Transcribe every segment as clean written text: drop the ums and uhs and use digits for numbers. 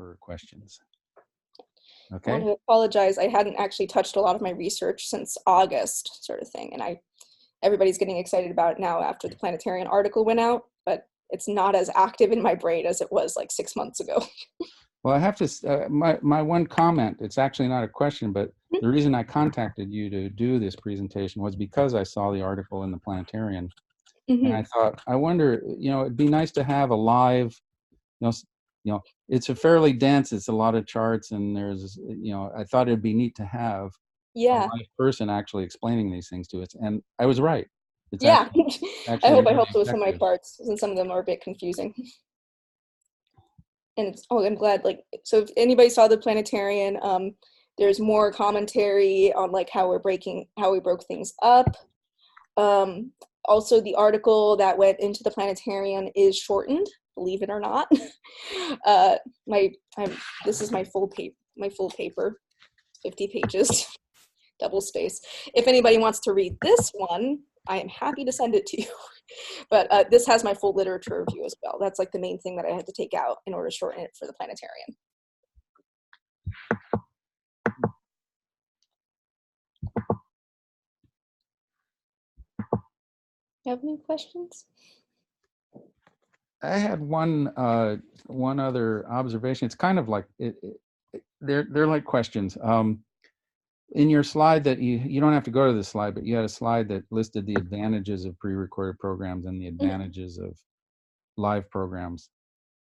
for questions. I Okay. want to apologize. I hadn't actually touched a lot of my research since August, sort of thing, and everybody's getting excited about it now after the Planetarium article went out, but it's not as active in my brain as it was like 6 months ago. Well, I have to, my one comment, it's actually not a question, but the reason I contacted you to do this presentation was because I saw the article in the Planetarium. And I thought, I wonder, it'd be nice to have a live, it's a fairly dense, it's a lot of charts, and there's, I thought it'd be neat to have a live person actually explaining these things to us. And I was right. It's actually I hope I really helped with some of my effective. charts, since some of them are a bit confusing. And I'm glad, so if anybody saw the Planetarium, there's more commentary on like how we broke things up. Also, the article that went into the Planetarium is shortened, believe it or not. This is my full paper, 50 pages, double space. If anybody wants to read this one, I am happy to send it to you. But this has my full literature review as well. That's like the main thing that I had to take out in order to shorten it for the Planetarium. You have any questions? I had one other observation. It's kind of like they're like questions. In your slide that you don't have to go to the slide, but you had a slide that listed the advantages of pre-recorded programs and the advantages of live programs.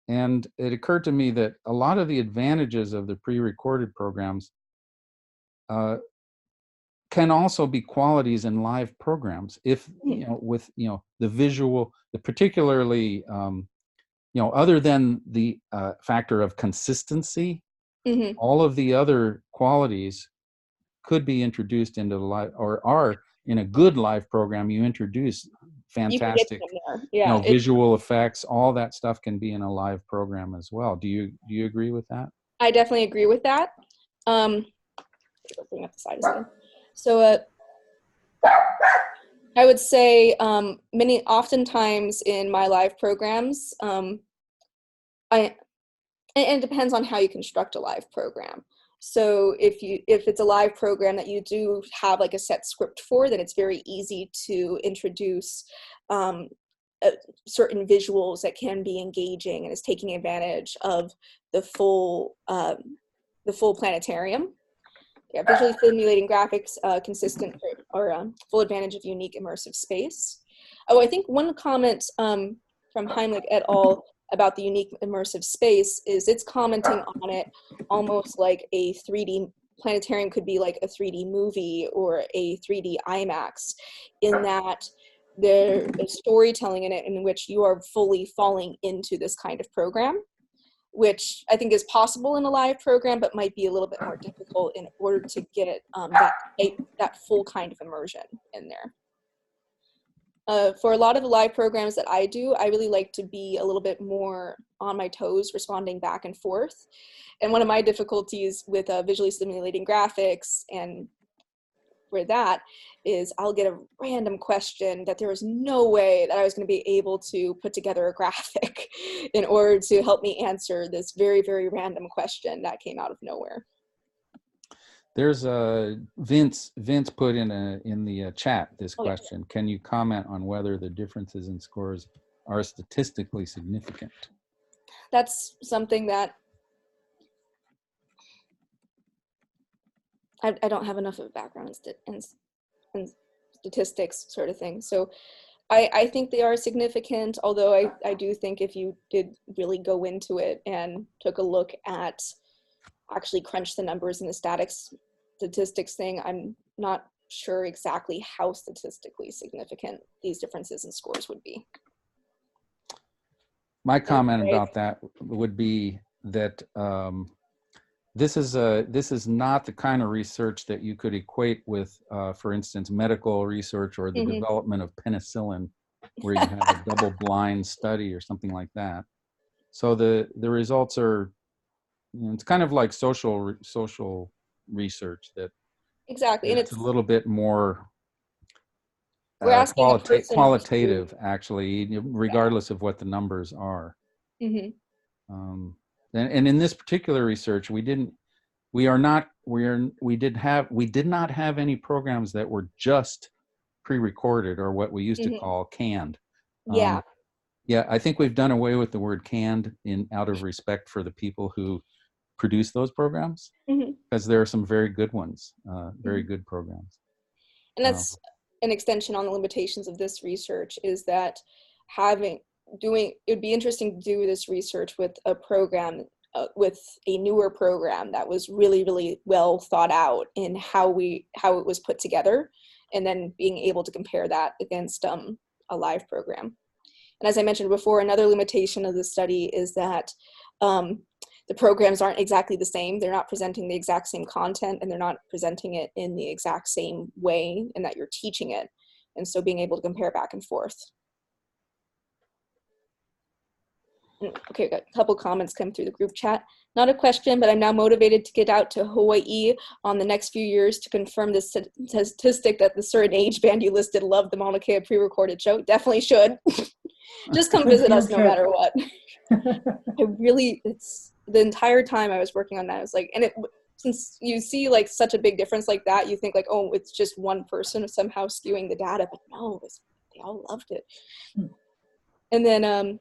And it occurred to me that a lot of the advantages of the pre-recorded programs can also be qualities in live programs. If with the visual, particularly other than the factor of consistency, all of the other qualities could be introduced into the live, or are in a good live program. You introduce fantastic, visual effects. All that stuff can be in a live program as well. Do you agree with that? I definitely agree with that. Bring up the slides again. So I would say oftentimes in my live programs, and it depends on how you construct a live program. So if it's a live program that you do have like a set script for, then it's very easy to introduce certain visuals that can be engaging and is taking advantage of the full planetarium. Yeah, visually stimulating graphics, consistent or full advantage of unique immersive space. Oh, I think one comment from Heimlich et al. About the unique immersive space is it's commenting on it almost like a 3D planetarium could be like a 3D movie or a 3D IMAX, in that there's storytelling in it in which you are fully falling into this kind of program, which I think is possible in a live program, but might be a little bit more difficult in order to get that full kind of immersion in there. For a lot of the live programs that I do, I really like to be a little bit more on my toes, responding back and forth. And one of my difficulties with visually stimulating graphics and for that is I'll get a random question that there was no way that I was going to be able to put together a graphic in order to help me answer this very, very random question that came out of nowhere. There's Vince put in the chat this question. Yeah. Can you comment on whether the differences in scores are statistically significant? That's something that I don't have enough of a background in statistics sort of thing. So I think they are significant, although I do think if you did really go into it and took a look at actually crunch the numbers in the statistics thing, I'm not sure exactly how statistically significant these differences in scores would be. My comment about that would be that this is not the kind of research that you could equate with, for instance, medical research or the development of penicillin, where you have a double-blind study or something like that. So the results are, it's kind of like social research that exactly, and it's a little bit more qualitative, actually, regardless of what the numbers are. And in this particular research, we did not have any programs that were just pre-recorded, or what we used to call canned. Yeah. Yeah, I think we've done away with the word canned out of respect for the people who produce those programs, because there are some very good ones, very good programs. And that's an extension on the limitations of this research, is that it would be interesting to do this research with a program, with a newer program that was really, really well thought out in how it was put together, and then being able to compare that against a live program. And as I mentioned before, another limitation of the study is that the programs aren't exactly the same. They're not presenting the exact same content, and they're not presenting it in the exact same way, and that you're teaching it. And so being able to compare back and forth. Okay, got a couple comments come through the group chat. Not a question, but I'm now motivated to get out to Hawaii on the next few years to confirm this statistic that the certain age band you listed loved the Mauna Kea pre-recorded show. Definitely should. Just come visit us no matter what. It's the entire time I was working on that, I was like, since you see like such a big difference like that, you think like, oh, it's just one person somehow skewing the data, but no, they all loved it. And then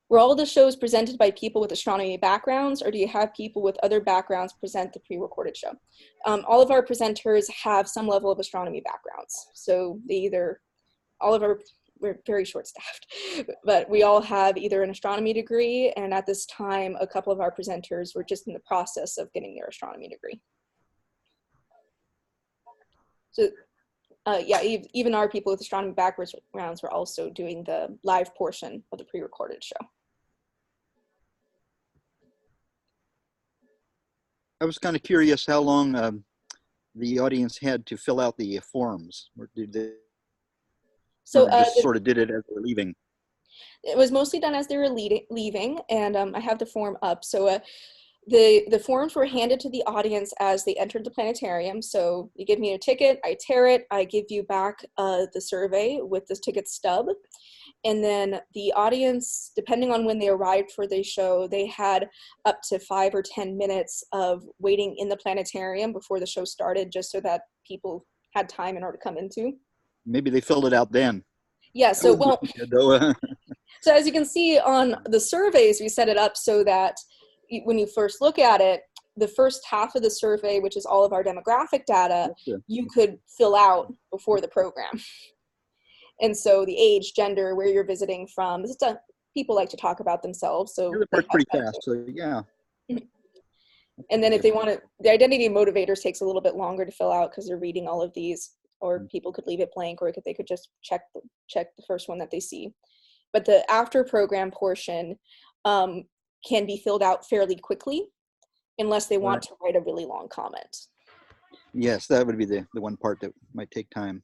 were all the shows presented by people with astronomy backgrounds, or do you have people with other backgrounds present the pre-recorded show? All of our presenters have some level of astronomy backgrounds. So we're very short-staffed, but we all have either an astronomy degree, and at this time, a couple of our presenters were just in the process of getting their astronomy degree. So yeah, even our people with astronomy backgrounds were also doing the live portion of the pre-recorded show. I was kind of curious how long the audience had to fill out the forms, or did they just sort of did it as they were leaving? It was mostly done as they were leaving, and I have the form up. So the forms were handed to the audience as they entered the planetarium. So you give me a ticket, I tear it, I give you back the survey with the ticket stub. And then the audience, depending on when they arrived for the show, they had up to 5 or 10 minutes of waiting in the planetarium before the show started, just so that people had time in order to come into. Maybe they filled it out then. Yeah, so so as you can see on the surveys, we set it up so that when you first look at it, the first half of the survey, which is all of our demographic data, you could fill out before the program. And so the age, gender, where you're visiting from, people like to talk about themselves. So the part's pretty fast, so yeah. And then if they want to, the identity motivators takes a little bit longer to fill out because they're reading all of these, or people could leave it blank, or they could just check the first one that they see. But the after program portion can be filled out fairly quickly, unless they want to write a really long comment. Yes, that would be the one part that might take time.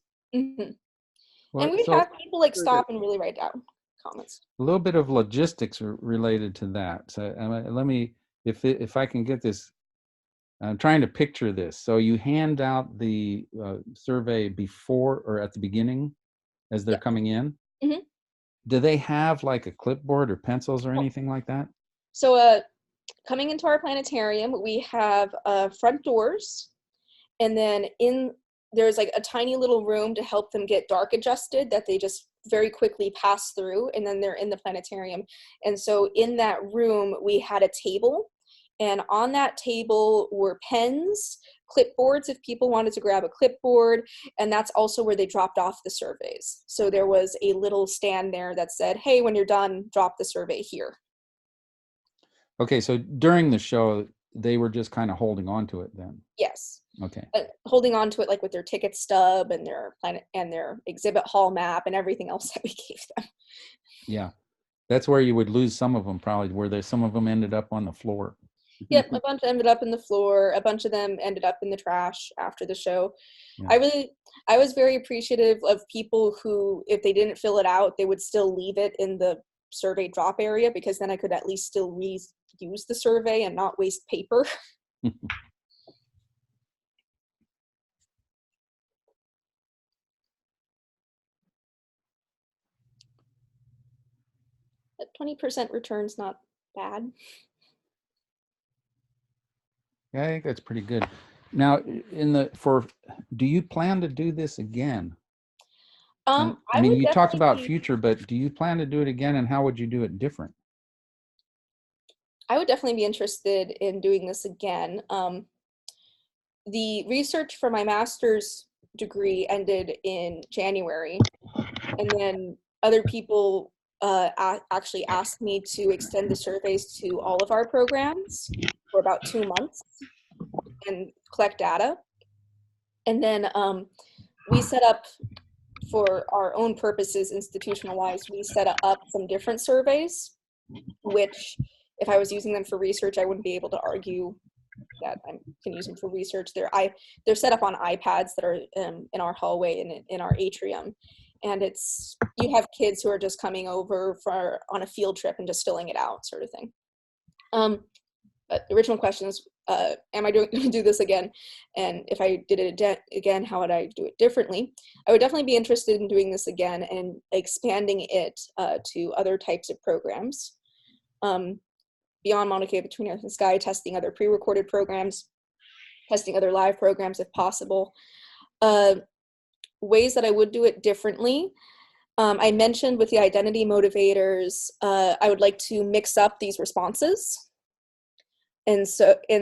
Well, and we'd have people like stop and really write down comments. A little bit of logistics are related to that. So let me, if I can get this, I'm trying to picture this. So you hand out the survey before or at the beginning as they're coming in? Do they have like a clipboard or pencils or anything like that? So coming into our planetarium, we have front doors, and then there's like a tiny little room to help them get dark adjusted that they just very quickly pass through, and then they're in the planetarium. And so in that room, we had a table, and on that table were pens, clipboards if people wanted to grab a clipboard, and that's also where they dropped off the surveys. So there was a little stand there that said, hey, when you're done, drop the survey here. Okay, so during the show, they were just kind of holding on to it then? Yes. Okay. Holding on to it like with their ticket stub and their exhibit hall map and everything else that we gave them. Yeah. That's where you would lose some of them probably, where some of them ended up on the floor. Yep, a bunch ended up in the floor. A bunch of them ended up in the trash after the show. Yeah. I was very appreciative of people who, if they didn't fill it out, they would still leave it in the survey drop area, because then I could at least still reuse the survey and not waste paper. 20% return's not bad. Yeah, I think that's pretty good. Now, do you plan to do this again? And, I I mean, would you talked definitely about be, future, but do you plan to do it again, and how would you do it different? I would definitely be interested in doing this again. The research for my master's degree ended in January, and then other people actually asked me to extend the surveys to all of our programs for about 2 months and collect data. And then we set up, for our own purposes, institutional-wise, we set up some different surveys, which if I was using them for research, I wouldn't be able to argue that I can use them for research. They're set up on iPads that are in our hallway and in our atrium. And you have kids who are just coming over on a field trip and just filling it out, sort of thing. But the original question is, am I going to do this again? And if I did it again, how would I do it differently? I would definitely be interested in doing this again and expanding it to other types of programs. Beyond Mauna Kea, Between Earth and Sky, testing other pre-recorded programs, testing other live programs if possible. Ways that I would do it differently. I mentioned with the identity motivators, I would like to mix up these responses and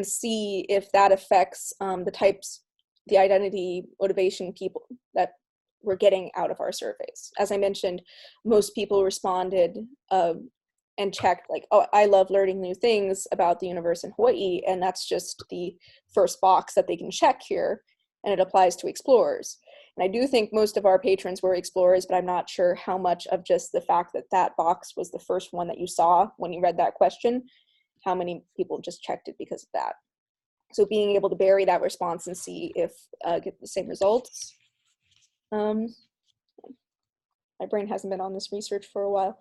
see if that affects the identity motivation people that we're getting out of our surveys. As I mentioned, most people responded and checked like, oh, I love learning new things about the universe in Hawaii, and that's just the first box that they can check here, and it applies to explorers. And I do think most of our patrons were explorers, but I'm not sure how much of just the fact that that box was the first one that you saw when you read that question, how many people just checked it because of that. So being able to bury that response and see if get the same results. My brain hasn't been on this research for a while.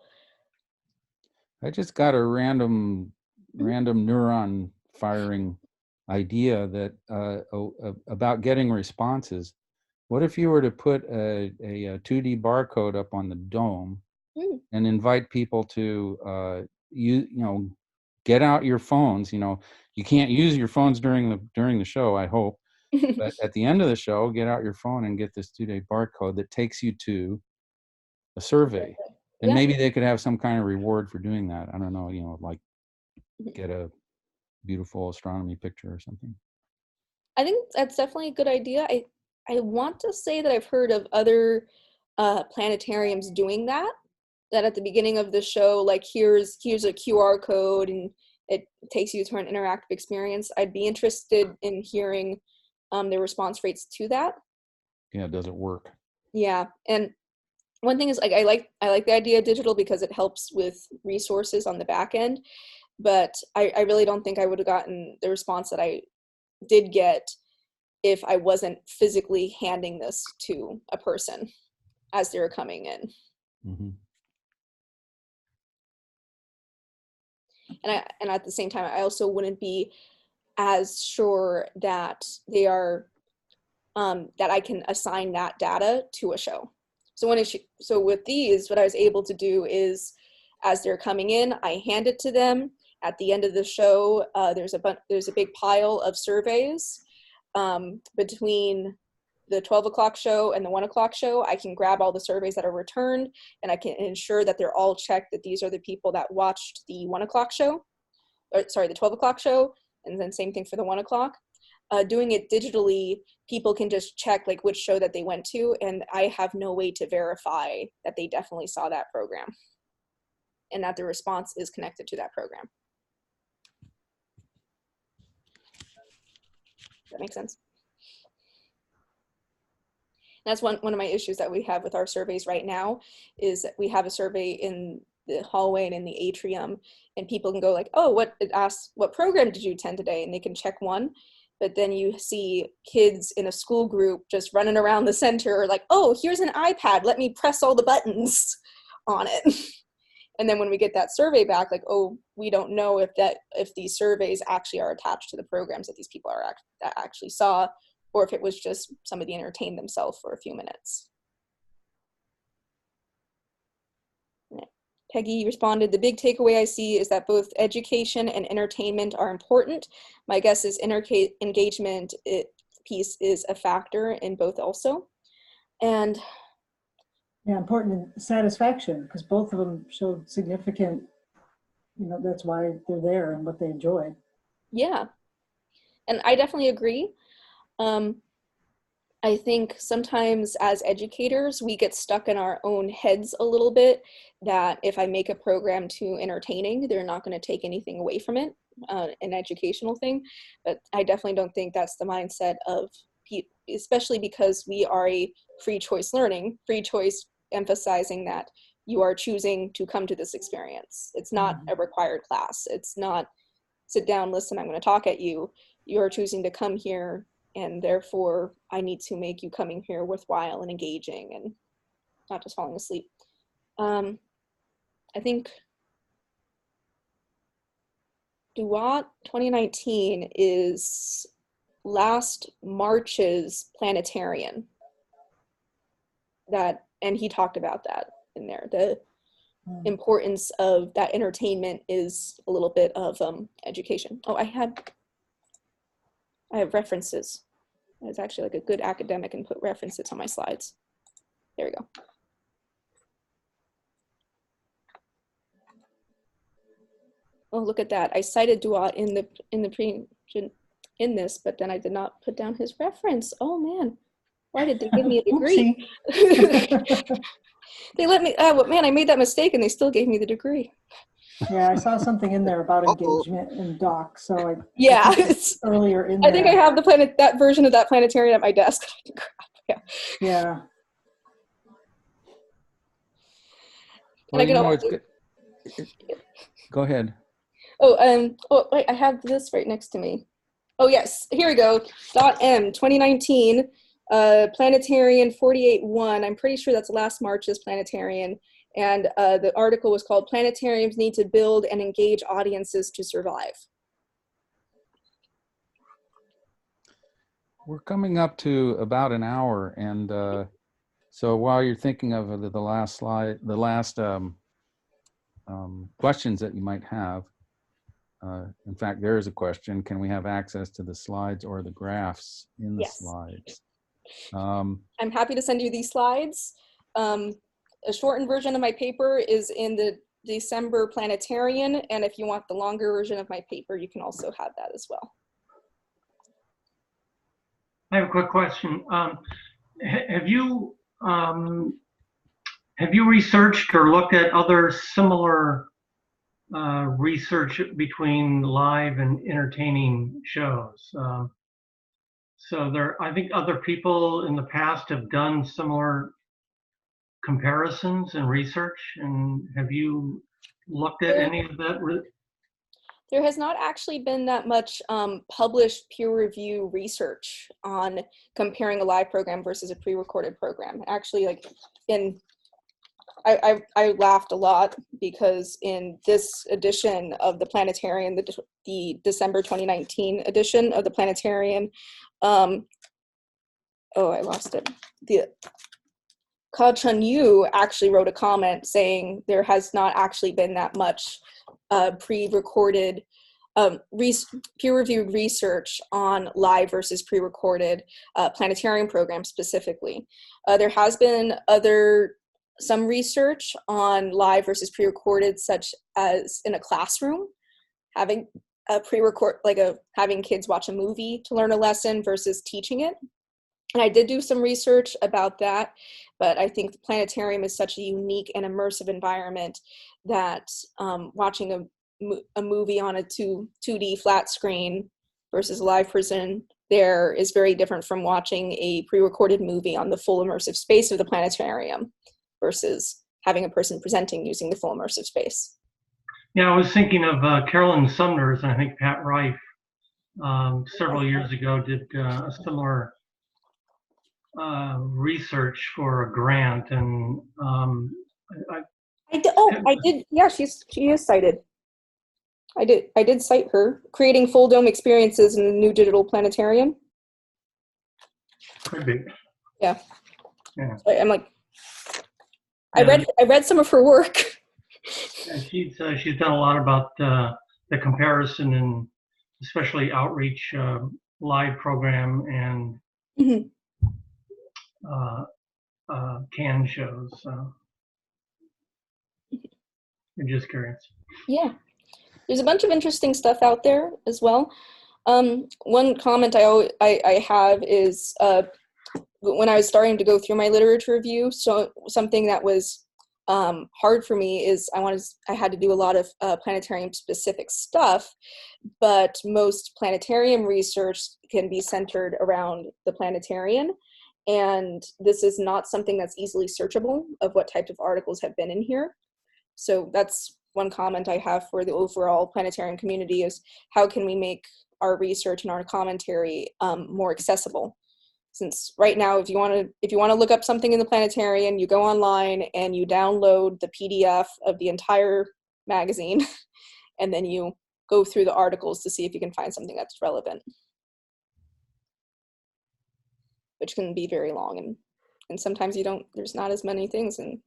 I just got a random neuron firing idea that about getting responses. What if you were to put a 2D barcode up on the dome and invite people to get out your phones? You can't use your phones during the show, I hope. But at the end of the show, get out your phone and get this 2D barcode that takes you to a survey. And maybe they could have some kind of reward for doing that. I don't know, like get a beautiful astronomy picture or something. I think that's definitely a good idea. I want to say that I've heard of other planetariums doing that at the beginning of the show, like here's a QR code and it takes you to an interactive experience. I'd be interested in hearing the response rates to that. Yeah, does it work? Yeah, and one thing is, like, I like the idea of digital because it helps with resources on the back end, but I really don't think I would have gotten the response that I did get if I wasn't physically handing this to a person as they were coming in. Mm-hmm. And at the same time, I also wouldn't be as sure that they are that I can assign that data to a show. So with these, what I was able to do is, as they're coming in, I hand it to them. At the end of the show, there's a big pile of surveys between the 12 o'clock show and the 1 o'clock show. I can grab all the surveys that are returned, and I can ensure that they're all checked, that these are the people that watched the 1 o'clock show, or sorry, the 12 o'clock show, and then same thing for the 1 o'clock. Doing it digitally, people can just check like which show that they went to, and I have no way to verify that they definitely saw that program and that the response is connected to that program. Does that make sense? That's one of my issues that we have with our surveys right now, is that we have a survey in the hallway and in the atrium, and people can go like, oh, it asks, what program did you attend today? And they can check one. But then you see kids in a school group just running around the center like, oh, here's an iPad, let me press all the buttons on it. And then when we get that survey back, like, oh, we don't know if these surveys actually are attached to the programs that these people that actually saw, or if it was just somebody entertained themselves for a few minutes. Yeah. Peggy responded, the big takeaway I see is that both education and entertainment are important. My guess is engagement piece is a factor in both also. And yeah, important satisfaction, because both of them showed significant, that's why they're there and what they enjoyed. Yeah, and I definitely agree. I think sometimes as educators, we get stuck in our own heads a little bit that if I make a program too entertaining, they're not going to take anything away from it, an educational thing. But I definitely don't think that's the mindset of people, especially because we are a free choice learning, free choice emphasizing that you are choosing to come to this experience. It's not a required class. It's not sit down, listen, I'm going to talk at you. You're choosing to come here, and therefore I need to make you coming here worthwhile and engaging and not just falling asleep. I think DUAT 2019 is last March's Planetarium. And he talked about that in there. The importance of that entertainment is a little bit of education. Oh, I have references. I was actually like a good academic and put references on my slides. There we go. Oh, look at that. I cited DUAT in this, but then I did not put down his reference. Oh man, why did they give me a degree? They let me, man, I made that mistake and they still gave me the degree. Yeah, I saw something in there about engagement and doc, so yeah, it's earlier in there. I think I have that version of that planetarium at my desk. Yeah. Yeah. Well, and I can always, go ahead. Oh, wait, I have this right next to me. Oh yes, here we go. .m 2019, Planetarium 48.1. I'm pretty sure that's last March's Planetarium. And the article was called Planetariums Need to Build and Engage Audiences to Survive. We're coming up to about an hour. And so while you're thinking of the last slide, the last questions that you might have, in fact, there is a question. Can we have access to the slides or the graphs in the slides? I'm happy to send you these slides. A shortened version of my paper is in the December Planetarium, and if you want the longer version of my paper, you can also have that as well. I have a quick question. Have you researched or looked at other similar research between live and entertaining shows? So I think other people in the past have done similar comparisons and research, and have you looked at any of that? There has not actually been that much published peer review research on comparing a live program versus a pre-recorded program. Actually, I laughed a lot because in this edition of the Planetarium, the December 2019 edition of the Planetarium, oh, I lost it. Ka Chun-Yu actually wrote a comment saying there has not actually been that much pre-recorded, peer-reviewed research on live versus pre-recorded planetarium programs specifically. There has been some research on live versus pre-recorded, such as in a classroom, having a pre-record, having kids watch a movie to learn a lesson versus teaching it. And I did do some research about that, but I think the planetarium is such a unique and immersive environment that watching a movie on a 2D flat screen versus a live person there is very different from watching a pre-recorded movie on the full immersive space of the planetarium versus having a person presenting using the full immersive space. Yeah, I was thinking of Carolyn Sumner's, and I think Pat Rife several years ago did a similar research for a grant, and I did. Yeah, she is cited. I did cite her, creating full dome experiences in the new digital planetarium. Could be. Yeah. Yeah. I'm like, I read some of her work. And she's done a lot about the comparison and especially outreach live program and Mhm. can shows. So I'm just curious. Yeah, there's a bunch of interesting stuff out there as well. One comment I have is when I was starting to go through my literature review, so something that was hard for me is I had to do a lot of planetarium specific stuff, but most planetarium research can be centered around the planetarium, and this is not something that's easily searchable of what types of articles have been in here. So that's one comment I have for the overall planetarium community is how can we make our research and our commentary more accessible? Since right now, if you want to look up something in the planetarium, you go online and you download the PDF of the entire magazine, and then you go through the articles to see if you can find something that's relevant, which can be very long, and sometimes there's not as many things in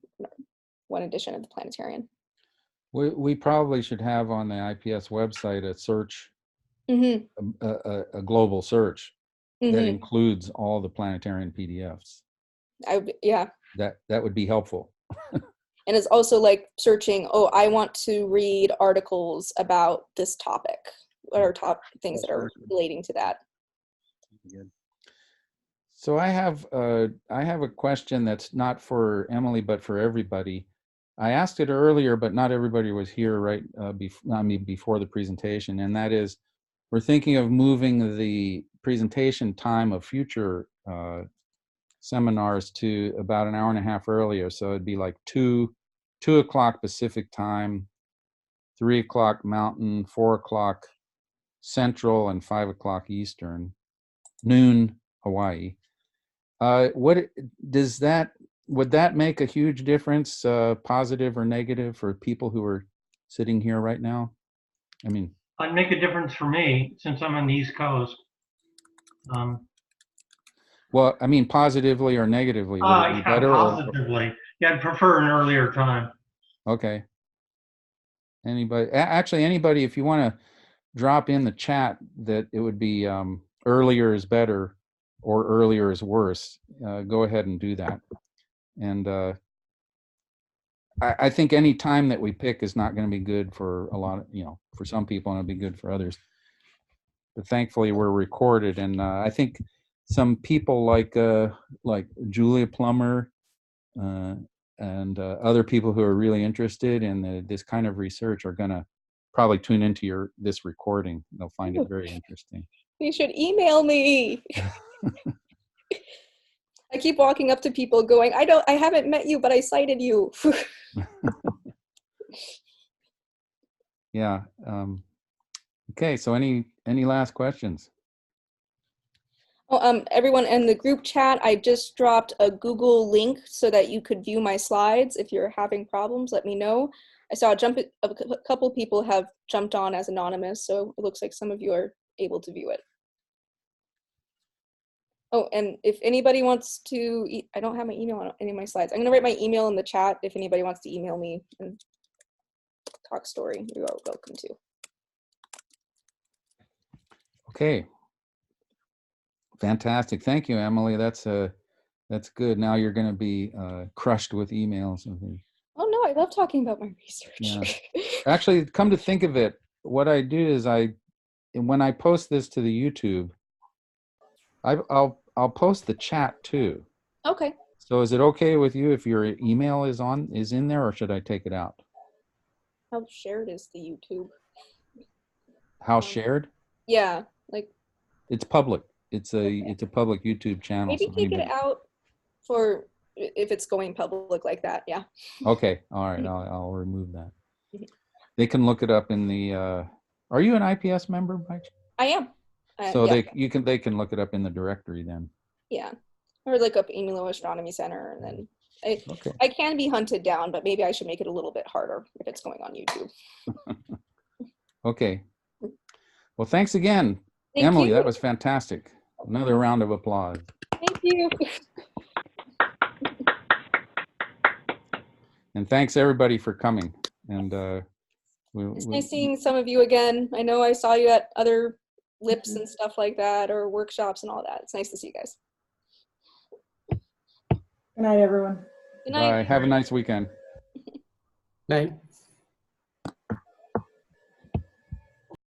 one edition of the planetarium. We probably should have on the IPS website a search, a global search that includes all the planetarium PDFs. Yeah. That would be helpful. And it's also like searching, oh, I want to read articles about this topic or things that are relating to that. Good. So I have a question that's not for Emily, but for everybody. I asked it earlier, but not everybody was here before the presentation, and that is, we're thinking of moving the presentation time of future seminars to about an hour and a half earlier. So it'd be like 2 o'clock Pacific time, 3 o'clock Mountain, 4 o'clock Central, and 5 o'clock Eastern, noon Hawaii. Would that make a huge difference, positive or negative, for people who are sitting here right now? I mean, It'd make a difference for me since I'm on the East Coast. well, I mean, positively or negatively, would it be better? Positively. Yeah, I'd prefer an earlier time. Okay. Anybody, if you want to drop in the chat that it would be earlier is better or earlier is worse, go ahead and do that. And I think any time that we pick is not going to be good for a lot of, for some people, and it'll be good for others. But thankfully, we're recorded, and I think some people like Julia Plummer and other people who are really interested in this kind of research are going to probably tune into this recording. They'll find it very interesting. You should email me. I keep walking up to people going, I haven't met you, but I cited you. Yeah. Okay. So any last questions? Oh, everyone in the group chat, I just dropped a Google link so that you could view my slides. If you're having problems, let me know. I saw a couple people have jumped on as anonymous, so it looks like some of you are able to view it. Oh, and if anybody wants to, I don't have my email on any of my slides. I'm going to write my email in the chat. If anybody wants to email me and talk story, you are welcome to. Okay. Fantastic. Thank you, Emily. That's good. Now you're going to be crushed with emails. Oh no, I love talking about my research. Yeah. Actually, come to think of it, what I do is when I post this to the YouTube, I'll post the chat too. Okay. So is it okay with you if your email is in there, or should I take it out? How shared is the YouTube? How shared? Yeah, like it's public. It's a public YouTube channel. Maybe so take it out for if it's going public like that. Yeah. Okay. All right. I'll remove that. They can look it up in the. Are you an IPS member, Mike? I am. So yeah. they can look it up in the directory then. Yeah, or look up Imiloa Astronomy Center, and then I can be hunted down, but maybe I should make it a little bit harder if it's going on YouTube. Okay. Well, thanks again, Thank Emily. you. That was fantastic. Another round of applause. Thank you. And thanks everybody for coming. And it's nice seeing some of you again. I know I saw you at other lips and stuff like that, or workshops and all that. It's nice to see you guys. Good night, everyone. Good night. bye. Have a nice weekend. Night.